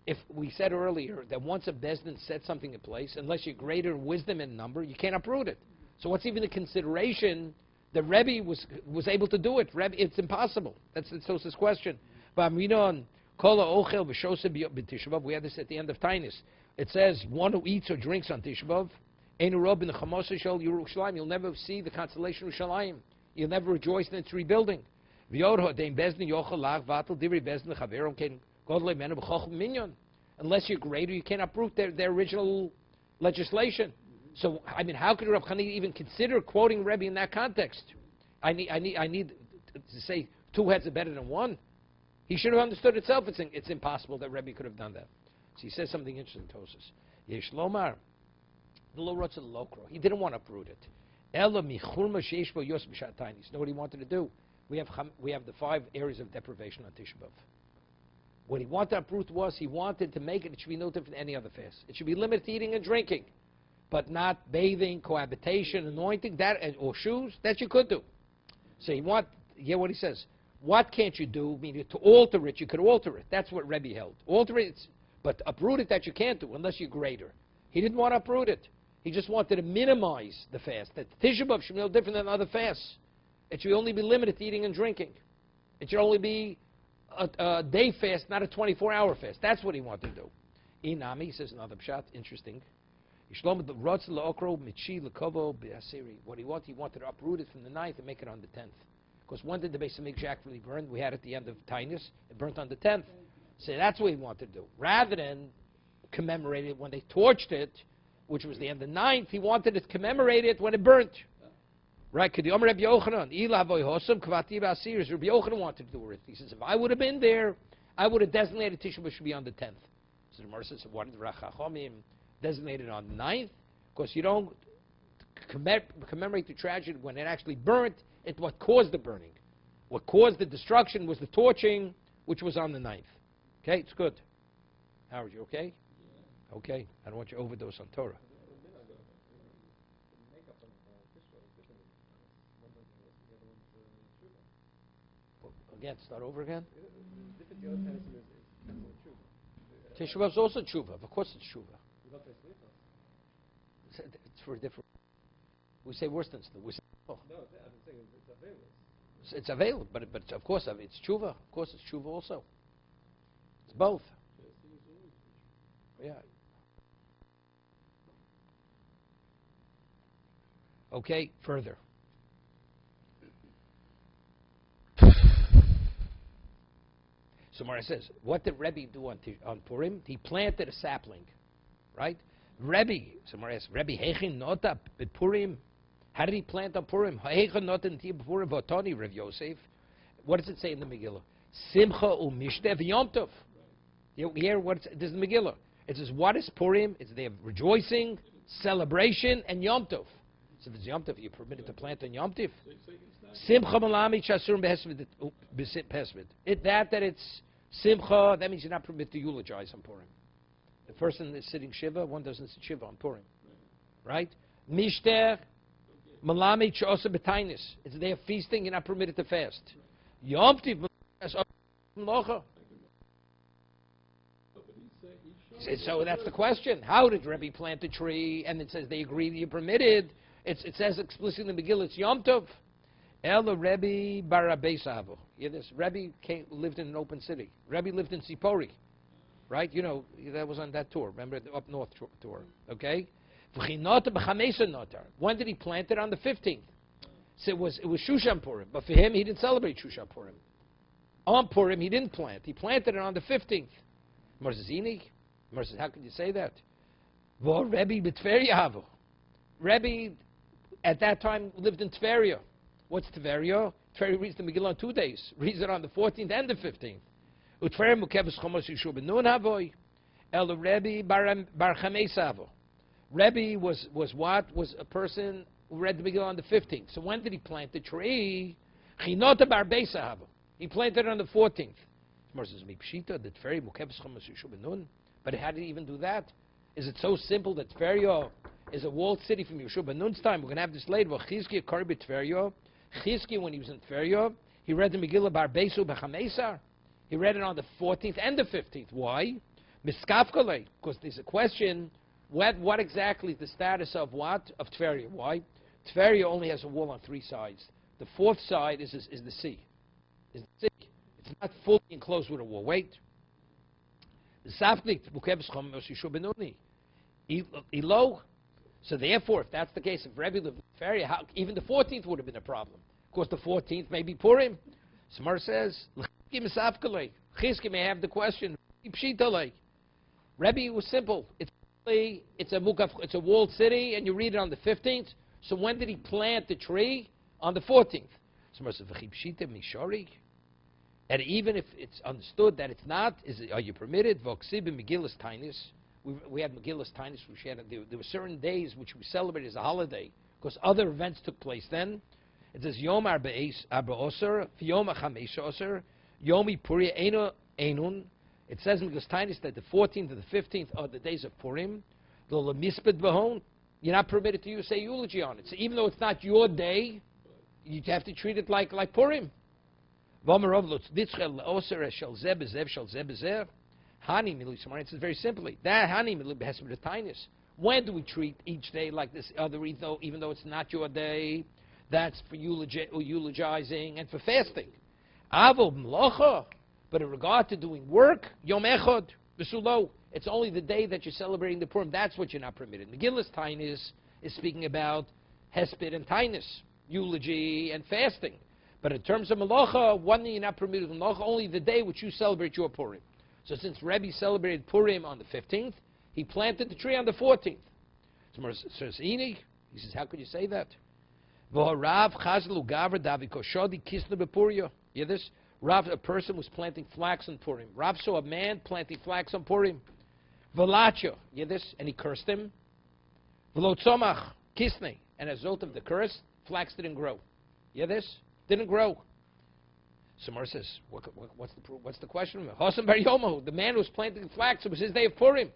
If we said earlier that once a Bezdin set something in place, unless you're greater wisdom in number, you can't uproot it. So what's even the consideration that Rebbe was able to do it? Rebbe, it's impossible. That's Tos's question. But we had this at the end of Tainis. It says, one who eats or drinks on Tisha B'Av, you'll never see the constellation of Yerushalayim. You'll never rejoice in its rebuilding. Unless Unless you're greater, you can't uproot their original legislation. So, I mean, how could Rav Chanina even consider quoting Rebbe in that context? I need to say 2 heads are better than 1. He should have understood itself. It's impossible that Rebbe could have done that. So he says something interesting, Tosas. Yesh lomar, the lo rotz lokro. He didn't want to uproot it. Ela michurma sheish bo yos b'shatainis. Know what he wanted to do? We have the 5 areas of deprivation on Tisha B'Av. What he wanted to uproot was he wanted to make it should be no different than any other fast. It should be limited to eating and drinking, but not bathing, cohabitation, anointing, or shoes. That you could do. So you hear what he says. What can't you do? Meaning to alter it, you could alter it. That's what Rebbe held. Alter it, but uproot it, that you can't do unless you're greater. He didn't want to uproot it. He just wanted to minimize the fast. That Tisha B'Av should be no different than other fasts. It should only be limited to eating and drinking. It should only be a day fast, not a 24-hour fast. That's what he wanted to do. Inami says another pshat, interesting. What he wanted to uproot it from the 9th and make it on the 10th. Because when did the Beis Hamikdash actually burn? We had at the end of Tainus. It burnt on the 10th. So that's what he wanted to do. Rather than commemorate it when they torched it, which was the end of the 9th, he wanted to commemorate it when it burnt. Right? Rabbi Yochanan wanted to do it. He says, if I would have been there, I would have designated Tisha B'Av should be on the 10th. So the Gemara says, what did Rachachomim designate it on the 9th? Because you don't commemorate the tragedy when it actually burnt. It's what caused the burning. What caused the destruction was the torching, which was on the 9th. Okay, it's good. Howard, you okay? Yeah. Okay, I don't want you to overdose on Torah. Again, start over again. Tisha B'Av is also tshuva. Of course, it's tshuva. It's for a different. We say worse than sleep. We say, oh. No, I'm saying it's available. It's available, but of course it's tshuva. Of course, it's tshuva also. It's both. Yeah. Okay, further. So Mara says, what did Rebbe do on Purim? He planted a sapling, right? Rebbe, so Mara asks, Rebbe Hechin Nota Purim. How did he plant on Purim? Hechin Nota Purim Votoni Rev Yosef. What does it say in the Megillah? Simcha u'mishtev Yom Tov. You hear what it is in the Megillah? It says, what is Purim? It's they have rejoicing, celebration, and Yom Tov. So if it's Yom Tov, you're permitted to plant on Yom Tov. Simcha malami chasurim behesvid. That it's simcha, that means you're not permitted to eulogize on Purim. The person is sitting shiva, one doesn't sit shiva on Purim. Right? Mishteh malami chosa betainis. It's their feasting, you're not permitted to fast. Yom Tov mlocha. So that's the question. How did Rebbe plant a tree? And it says they agree that you're permitted. It says explicitly in the Megillah, it's Yom Tov. Ela Rebbe Barabeisavo. You hear this? Rebbe lived in an open city. Rebbe lived in Sipori. Right? You know, that was on that tour. Remember, the up north tour. Okay? When did he plant it? On the 15th. So it was Shushan Purim. But for him, he didn't celebrate Shushan Purim. On Purim, he didn't plant. He planted it on the 15th. Merzini? Mercy, how can you say that? Well, Rebbe b'Tveria. Rebbe at that time lived in Tveria. What's Tveria? Tveria reads the Megillah on 2 days. Reads it on the 14th and the 15th. Utveria mukeves chomos yishu benun havoy. El Rebbe bar chameis havo. Rebbe was what? Was a person who read the Megillah on the 15th. So when did he plant the tree? Chinota bar beis havo. He planted it on the 14th. Mercy says, mipshita the Tveria mukeves chomos yishu benun. But how did he even do that? Is it so simple that Tveria is a walled city from Yeshua ben Nun's time? We're going to have this later. Chizkiya Karbi Tveria. Chizkiya, when he was in Tveria, he read the Megillah Bar Beisu B'Chamesar. He read it on the 14th and the 15th. Why? Miskafkale. Because there's a question, what exactly is the status of what? Of Tveria. Why? Tveria only has a wall on 3 sides. The 4th side is the sea. Is the sea. It's not fully enclosed with a wall. Wait. So therefore, if that's the case, if Rebbe lived in Tveria, even the 14th would have been a problem. Of course, the 14th may be Purim. Smar says, Chizki may have the question. Rebbe was simple. It's a walled city, and you read it on the 15th. So when did he plant the tree? On the 14th. And even if it's understood that it's not, are you permitted? We had Megillah's Tainus. There were certain days which we celebrated as a holiday because other events took place then. It says Yom Arba Oser, Yom Chamesh Oser, Yomi Puri Einun. It says in Megillah's Tainus that the 14th and the 15th are the days of Purim. You're not permitted to say eulogy on it. So even though it's not your day, you have to treat it like Purim. It says very simply, when do we treat each day like this other, even though it's not your day? That's for eulogizing and for fasting. But in regard to doing work, Yom Echad, it's only the day that you're celebrating the Purim. That's what you're not permitted. Megillah's Tainus is speaking about Hesped and Tainus, eulogy and fasting. But in terms of Malacha, one thing you're not permitted with Malacha, only the day which you celebrate your Purim. So since Rebbe celebrated Purim on the 15th, he planted the tree on the 14th. So he says, how could you say that? You hear this? Rav, a person was planting flax on Purim. Rav saw a man planting flax on Purim. Velacho, you hear this? And he cursed him. Velotzomach, kisne. And as a result of the curse, flax didn't grow. You hear this? Didn't grow. Samar says, what's the question? Hossam Bar Yomo, the man who was planting flax, it was his day of Purim.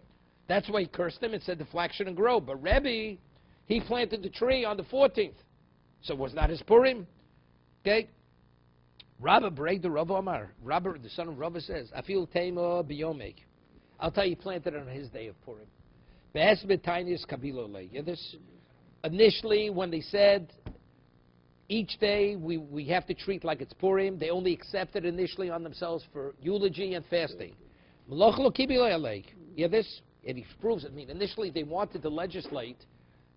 That's why he cursed him and said the flax shouldn't grow. But Rebbe, he planted the tree on the 14th. So was that his Purim? Okay? Rabba Breg the Rabba Amar. Rabba, the son of Rabba says, Afil Tema Biyomek. I'll tell you, he planted it on his day of Purim. Be'es B'tainis Kabilo Le. Hear this? Initially, when they said, each day we have to treat like it's Purim, they only accepted initially on themselves for eulogy and fasting. Hear this? And he proves it. I mean, initially they wanted to legislate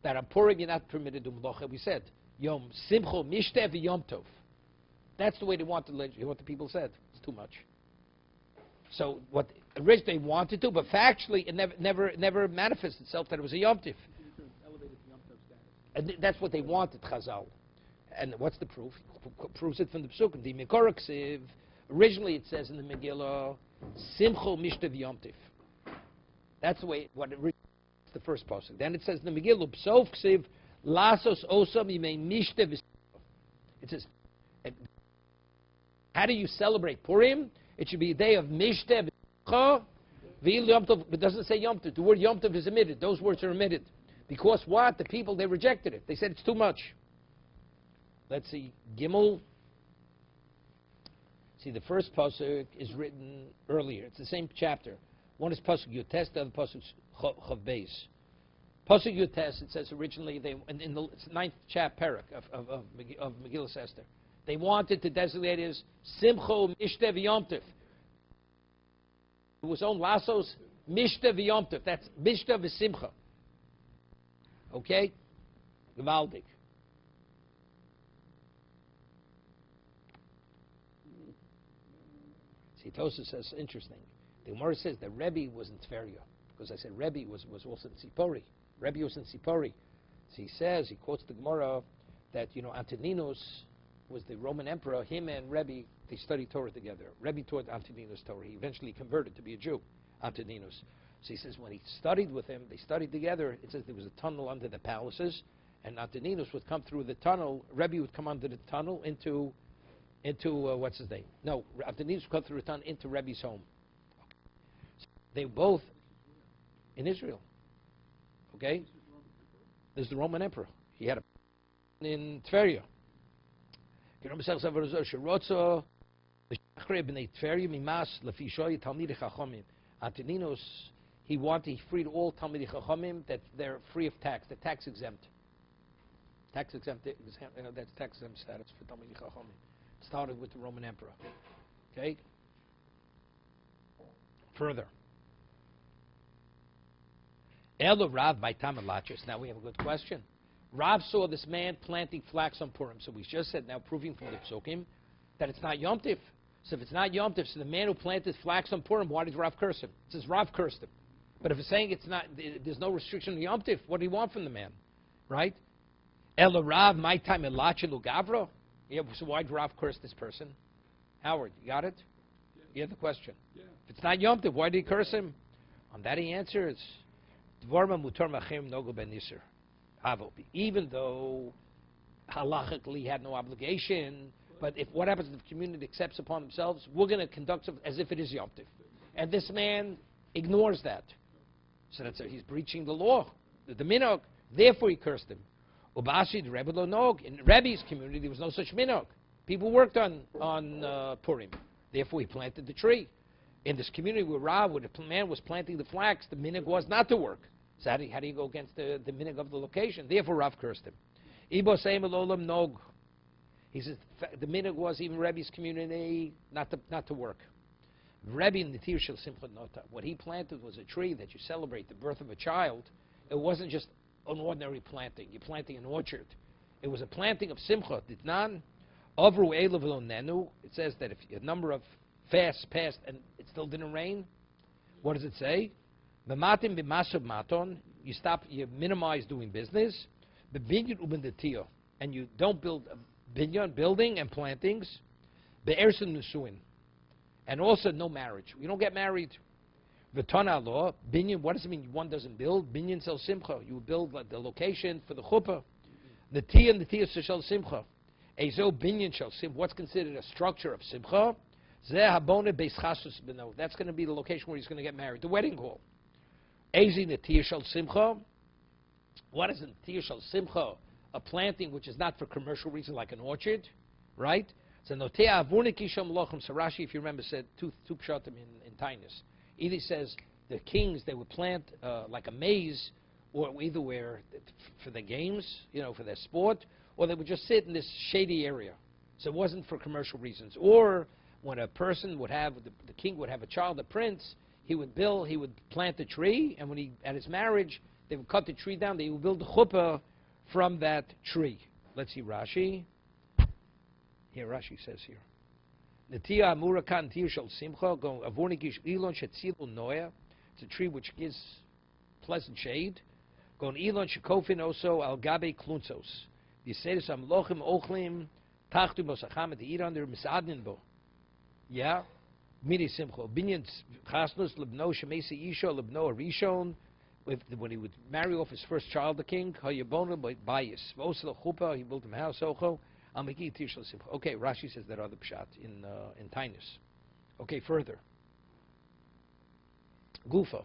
that on Purim you're not permitted to do Melacha. We said, Yom Simcho Mishtev Yom Tov. That's the way they wanted to legislate. What the people said. It's too much. So what originally they wanted to, but factually it never manifested itself that it was a Yom Tov. And that's what they wanted, Chazal. And what's the proof? Proves it from the Psukim. The Mekoraksiv, originally it says in the Megillah, Simcho Mishtav Yom Tiv. That's the way, it's the first pasuk. Then it says in the Megillah, Psov Ksiv, Lasos Osam Yimei Mishtav. It says, how do you celebrate Purim? It should be a day of Mishtav Yom Tov. It doesn't say Yom Tov. The word Yom Tov is omitted. Those words are omitted. Because what? The people, they rejected it. They said it's too much. Let's see, Gimel. See, the first pasuk is written earlier. It's the same chapter. One is pasuk Yutes, the other pasuk is Chav Beis. Pasuk Yutes, it says originally in the ninth parak of Megillah Esther, they wanted to designate it as Simcho Mishtav Yom Tov. It was on Lasos Mishtav Yom Tov. That's Mishtav is Simcha. Okay, Gevaldik. See, Tosa says, interesting. The Gemara says that Rebbe was in Tveria, because I said Rebbe was also in Sipori. Rebbe was in Sipori. So he says, he quotes the Gemara, that, Antoninus was the Roman emperor. Him and Rebbe, they studied Torah together. Rebbe taught Antoninus Torah. He eventually converted to be a Jew, Antoninus. So he says, when he studied with him, they studied together. It says there was a tunnel under the palaces, and Antoninus would come through the tunnel. Rebbe would come under the tunnel into what's his name? No, Antoninus would come through the tunnel into Rebbe's home. So they both in Israel. Okay? There's the Roman emperor. He had a in Tveria. Antoninus, he freed all Talmidei Chachamim that they're free of tax. They're tax exempt. Tax exempt, that's tax exempt status for Talmidei Chachamim. Started with the Roman emperor. Okay? Further. Elo Rav by Tamalachis. Now we have a good question. Rav saw this man planting flax on Purim. So we just said, now proving from the Psukim, that it's not Yom Tiv. So if it's not Yom Tiv, so the man who planted flax on Purim, why did Rav curse him? It says Rav cursed him. But if it's saying it's not, there's no restriction on Yom Tif, what do you want from the man? Right? El Rav, my time, Elachilu Gavro. Yeah, so why'd Rav curse this person? Howard, you got it? Yeah. You have the question. Yeah. If it's not Yom Tif, why did he curse him? On that he answers, Dvorma Mutar Machim Nogo Ben Nisr. Even though halachically he had no obligation, but if what happens if the community accepts upon themselves, we're going to conduct it as if it is Yom Tif. And this man ignores that. So that's he's breaching the law, the minhag. Therefore he cursed him. Ubashi the Rebbe lo nog. In Rebbe's community there was no such minhag. People worked on Purim. Therefore he planted the tree. In this community where the man was planting the flax, the minhag was not to work. So how do you go against the minhag of the location? Therefore Rav cursed him. Ibo seim elolam nog. He says the minhag was even Rebbe's community not to work. Rebbe Netir Shel Simcha Nota. What he planted was a tree that you celebrate the birth of a child. It wasn't just an ordinary planting. You're planting an orchard. It was a planting of Simcha. Ditnan Avru Elav Lo Nenu. It says that if a number of fasts passed and it still didn't rain, what does it say? B'matim b'masav maton. You minimize doing business. B'binyan u'b'ndatiyah. And you don't build a binyan, building and plantings. Be'erson nusuin. And also no marriage. You don't get married. V'tana law, binyan, what does it mean one doesn't build? Binyan sel simcha. You build like the location for the chuppah. Netiya and netiya shel simcha. Ezo binyan shel simcha. What's considered a structure of simcha? Zeh habone beis chasus beno. That's going to be the location where he's going to get married. The wedding hall. Ezi netiya shel simcha. What is a netiya shel simcha? A planting which is not for commercial reasons like an orchard, right? So Notea Avurnik Isham Lochem. So Rashi, if you remember, said two pshatim in Tainus. Either he says the kings they would plant like a maze, or either where for the games, for their sport, or they would just sit in this shady area. So it wasn't for commercial reasons. Or when a person would have the king would have a child, a prince, he would plant a tree, and when at his marriage they would cut the tree down. They would build a chuppah from that tree. Let's see Rashi. Here, Rashi says here. Netiya amura kan tir shel simcha go avornikish ilon shetzilu noya. It's a tree which gives pleasant shade. Go ilon shekofin also al gabe kluntzos. Yiseris amlochim ochlim tachtu bosacham to eat under misadnin bo. Yeah, mini simcha. Binyan chasnus lebno shemesi isha lebno arishon. When he would marry off his first child, the king, hayabona bayis vosel chuppah, he built him a house ocho. Okay, Rashi says that other pshat in Tainus. Okay, further. Gufa.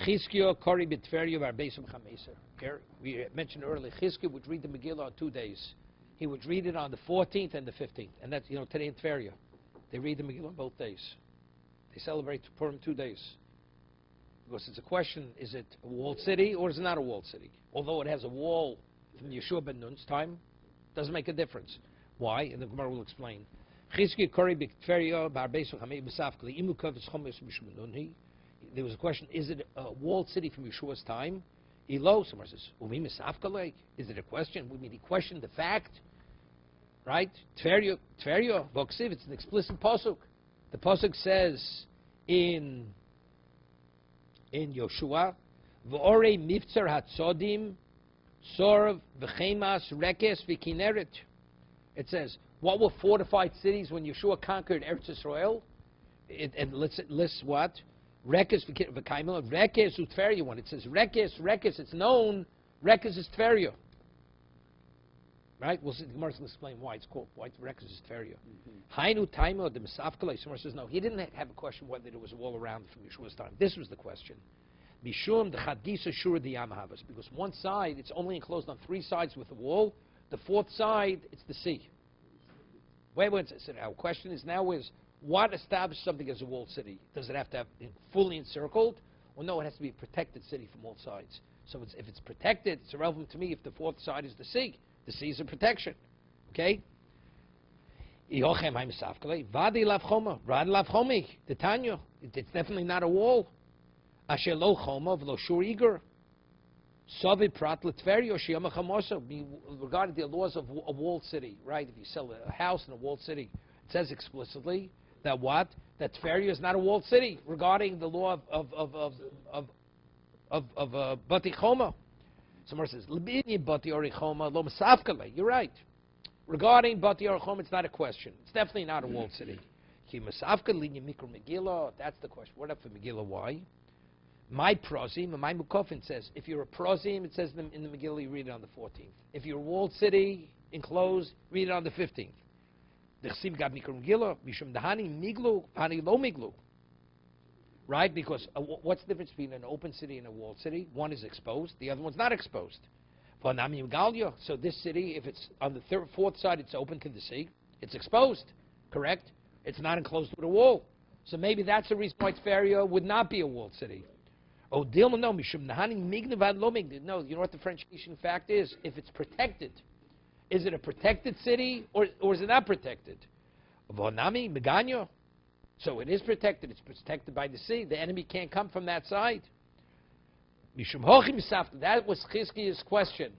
Chizkiah Kori B'Tveria V'Arbeisum Chameser. Here we mentioned earlier, Chizkiah would read the Megillah on 2 days. He would read it on the 14th and the 15th, and that's today in Tveria. They read the Megillah on both days. They celebrate Purim 2 days. Because it's a question: is it a walled city or is it not a walled city? Although it has a wall from Yeshua ben Nun's time. Doesn't make a difference. Why? And the Gemara will explain. There was a question, is it a walled city from Yeshua's time? Somewhere says, is it a question? We mean he questioned the fact, right? Tveria, Voksiv, it's an explicit pasuk. The pasuk says in Yoshua, V'orei miftzar hatzodim, Sorv v'chemas rekes v'kineret. It says, what were fortified cities when Yeshua conquered Eretz Yisrael? And let's list what? Rekes v'kaimel. Rekes u'tveria. When it says rekes, it's known. Rekes is tveria. Right? We'll see. The Gemara will explain why it's called. Why rekes is tveria. Hainu taimo the misafkalei. Someone says no. He didn't have a question whether there was a wall around from Yeshua's time. This was the question. Mishum the Chadgisa Shura the Yamahavas, because one side it's only enclosed on 3 sides with a wall. The 4th side it's the sea. Wait. So our question is now is what establishes something as a walled city? Does it have to have fully encircled? Well, no, it has to be a protected city from all sides. So if it's protected, it's irrelevant to me if the 4th side is the sea. The sea is a protection. Okay. It's definitely not a wall. Asher lo choma v'lo shur iger. Savi prat l'tveria sheyama chamosa. Regarding the laws of a walled city, right? If you sell a house in a walled city, it says explicitly That what? That Tveria is not a walled city regarding the law of Bati Choma. Somewhere says, Libini Bati Ori Choma lo Masafkale. You're right. Regarding Bati Ori Choma, it's not a question. It's definitely not a walled city. Ki Masafkale linya Mikro Megilah. That's the question. What up for Megillah? Why? My prosim, my Mukofin says, if you're a prosim, it says in the Megillah, you read it on the 14th. If you're a walled city, enclosed, read it on the 15th. The Chsim gab Mikro Megilah, Mishum Dahani Miglu, Hani Lo Miglu. Right? Because what's the difference between an open city and a walled city? One is exposed, the other one's not exposed. So this city, if it's on the fourth side, it's open to the sea. It's exposed, correct? It's not enclosed with a wall. So maybe that's the reason why Tveria would not be a walled city. Oh, Dilma, no, Mishum Nahani Mignevad Lo Mignevad. No, you know what the French-Haitian fact is? If it's protected, is it a protected city or is it not protected? Vonami Meganyo. So it is protected. It's protected by the sea. The enemy can't come from that side. Mishum Hochim Safta. That was Chizkiya's question.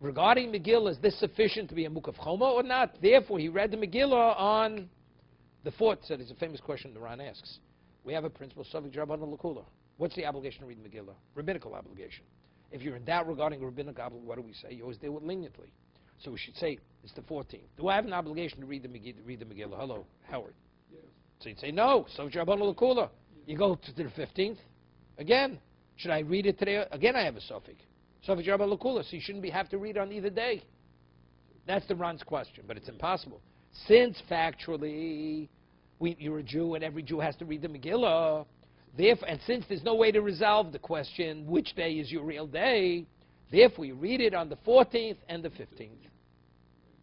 Regarding Megillah, is this sufficient to be a Mukaf Choma or not? Therefore, he read the Megillah on the fourth. So there's a famous question the Ran asks. We have a principle, Sovik Rabban Lakula. What's the obligation to read the Megillah? Rabbinical obligation. If you're in doubt regarding a rabbinical obligation, what do we say? You always deal with leniently. So we should say, it's the 14th. Do I have an obligation to read the Megillah? Hello, Howard. Yes. So you'd say, no. So Rabban Lakula. You go to the 15th. Again, should I read it today? Again, I have a Sofik. Sofik Rabban Lakula. So you shouldn't have to read on either day. That's the Ran's question, but it's impossible. Since factually, you're a Jew and every Jew has to read the Megillah, therefore, and since there's no way to resolve the question, which day is your real day, you read it on the 14th and the 15th.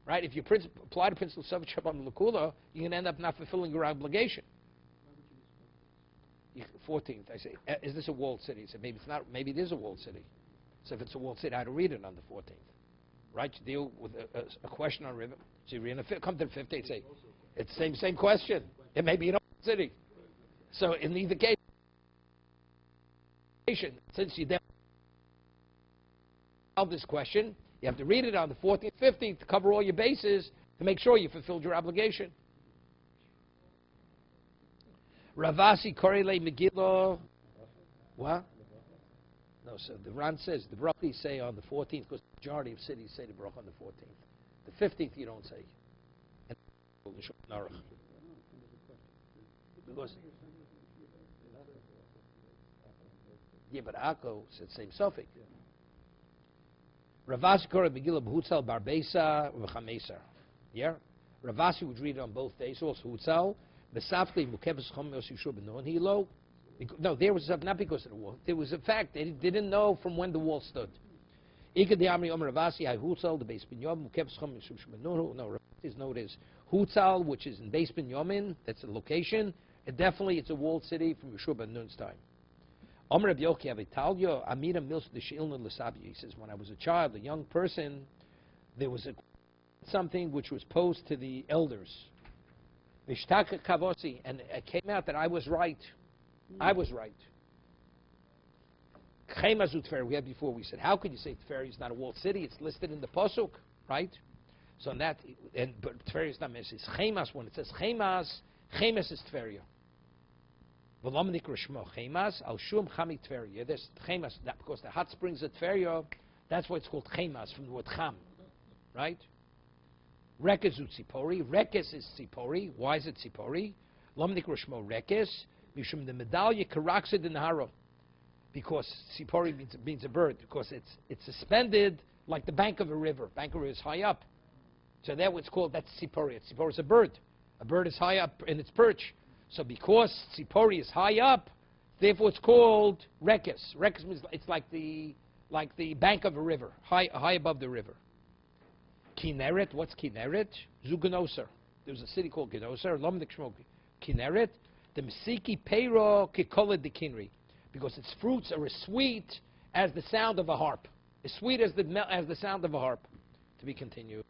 Right? If you apply the principle of Shavit Shabbat L'Kula, you can end up not fulfilling your obligation. 14th, I say, is this a walled city? I say, maybe it's not. Maybe it is a walled city. So if it's a walled city, I had to read it on the 14th. Right? You deal with a question on river. So you read come to the 15th, say, it's the same question. It may be an old city. So in either case, since you solve this question, you have to read it on the 14th, 15th to cover all your bases to make sure you fulfilled your obligation. Ravasi Korele Megillah. What? No, so the Ran says the Brachis say on the 14th because the majority of cities say the Brach on the 14th. The 15th you don't say. Because yeah, but Akko said same suffix. Ravasi Korele Megillah B'Hutzal Barbesa V'Chamesa. Yeah, Ravasi would read it on both days. Also Hutzal. No, there was not because of the wall. There was a fact they didn't know from when the wall stood. No, his note is Hutzal, which is in Beis Binyamin. That's a location. And definitely, it's a walled city from Yeshua ben Nun's time. He says, when I was a child, a young person, there was something which was posed to the elders. And it came out that I was right. I was right. We had before, we said, how could you say Tveria is not a walled city? It's listed in the Pasuk, right? So that, but Tveria is not mentioned. It's Chemas. When it says Chemas, Chemas is Tveria. Chemas, al shum chami Tveria. There's Chemas, because the hot springs of Tveria, that's why it's called Chemas, from the word Cham, right? Rekes is Tzipori. Rekes is Tzipori. Why is it Tzipori? Lam nikra shmo Rekes. Mishum the medallia karaksid in Haro. Because Tzipori means a bird. Because it's suspended like the bank of a river. Bank of a river is high up. So that's what's called, that's Tzipori. Tzipori is a bird. A bird is high up in its perch. So because Tzipori is high up, therefore it's called Rekes. Rekes means it's like the bank of a river, high above the river. Kinneret, what's Kinneret? Zuganoser. There's a city called Ganoser. Lomdik Shmok. Kinneret. The Mesiki Peiro Kikola de Kinri. Because its fruits are as sweet as the sound of a harp. As sweet as the sound of a harp. To be continued.